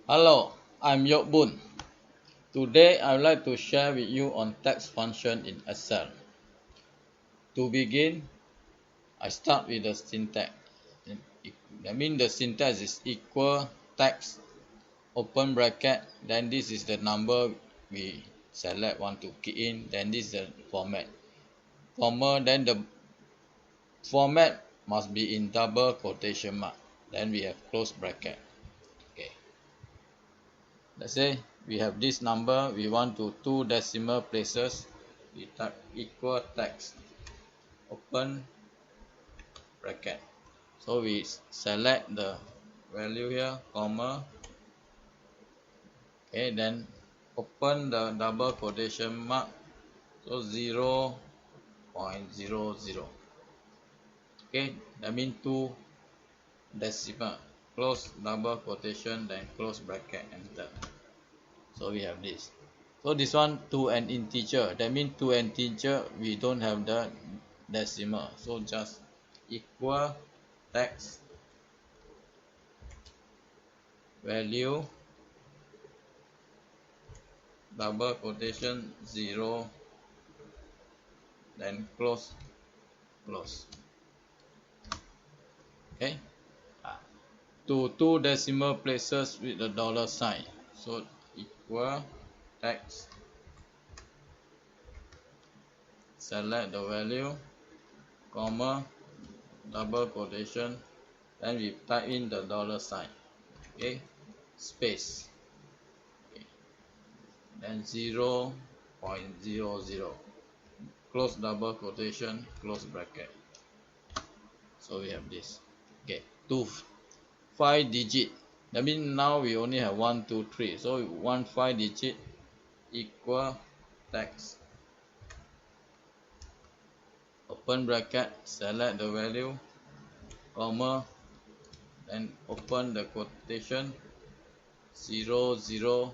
Hello, I'm Yok Boon. Today I would like to share with you on text function in Excel. To begin, I start with the syntax. That means the syntax is equal text open bracket, then this is the number we select want to key in, then this is the format. Comma, then the format must be in double quotation mark. Then we have close bracket. Okay. Let's say we have this number, we want to two decimal places, we type equal text open bracket. So we select the value here, comma, okay, then open the double quotation mark, so 0.00. Okay, that means two decimal, close double quotation, then close bracket, enter. So we have this. So this one to an integer, that means to an integer we don't have the decimal, so just equal text value double quotation 0, then close. Okay, to two decimal places with the dollar sign, so equal text, select the value, comma, double quotation, then we type in the dollar sign, okay, space, okay, then 0.00, close double quotation, close bracket. So we have this. Okay, to 5 digit, that means now we only have 1 2 3, so 5 digit equal text open bracket, select the value, comma, then open the quotation 00000,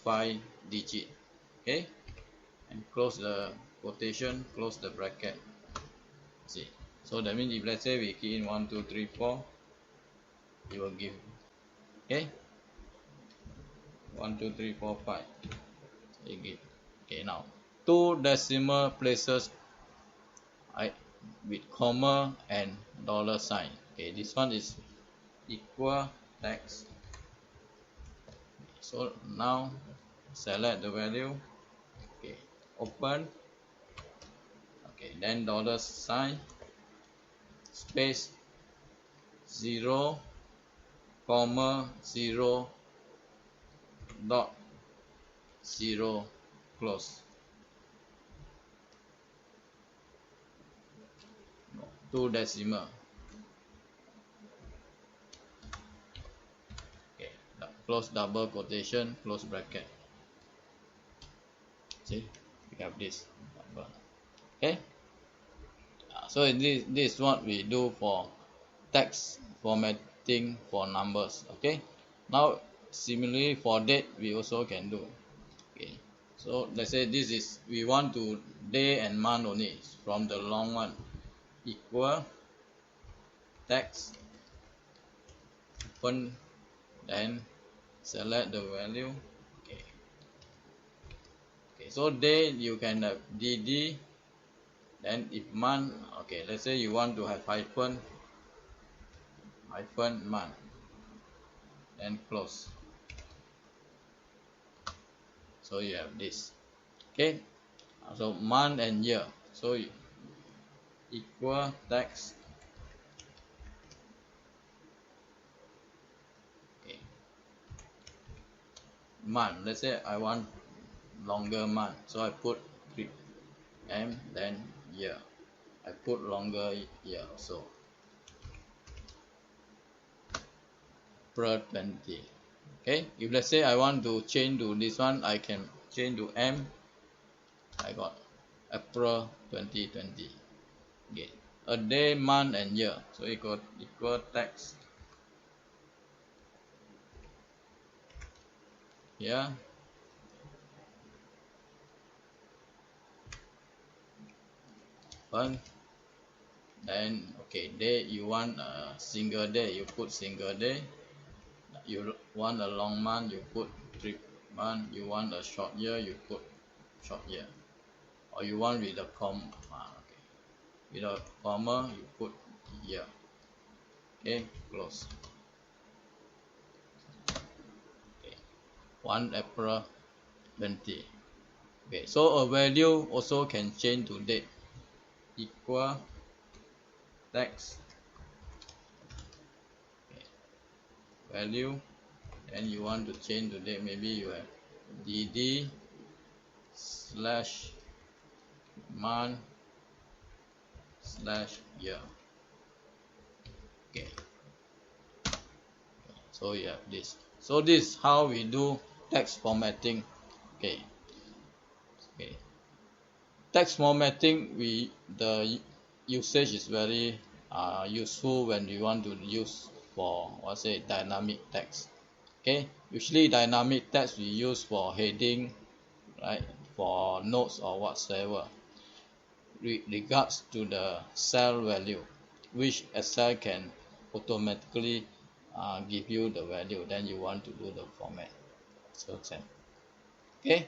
5 digit, okay, and close the quotation, close the bracket. See, so that means if let's say we key in 1 2 3 4, it will give, okay, 1 2 3 4 5, it give. Okay, now two decimal places with comma and dollar sign. Okay, this one is equal text. So now select the value, okay, open, okay, then dollar sign, space, 0, comma, 0, dot, 0, close. No, two decimal. Okay, close double quotation, close bracket. See, we have this number. Okay, so this is what we do for text formatting for numbers. Okay, now similarly for date we also can do. Okay, so let's say this is, we want to day and month only from the long one, equal text open, then select the value. Okay, okay, so day you can have dd, then if month, okay, let's say you want to have hyphen month, then close. So you have this. Okay, so month and year, so equal text, okay, month, let's say I want longer month, so I put m, then year, I put longer year, so per 20. Okay, if let's say I want to change to this one, I can change to m, I got April 2020. Okay, a day, month and year, so equal text here, one, then okay, day you want a single day, you put single day, you want a long month, you put 3 month. You want a short year, you put short year. Or you want with a comma, okay. With a comma, you put year. Okay, close. Okay, 1 April 20. Okay, so a value also can change to date. Equal text, okay, value, and you want to change to date. Maybe you have dd slash month slash year. Okay, so you have this. So this is how we do text formatting. Okay, okay. Text formatting, the usage is very useful when you want to use for, what's it, dynamic text. Okay, usually dynamic text we use for heading, right, for notes or whatsoever. Regards to the cell value, which Excel can automatically give you the value, then you want to do the format. So, okay.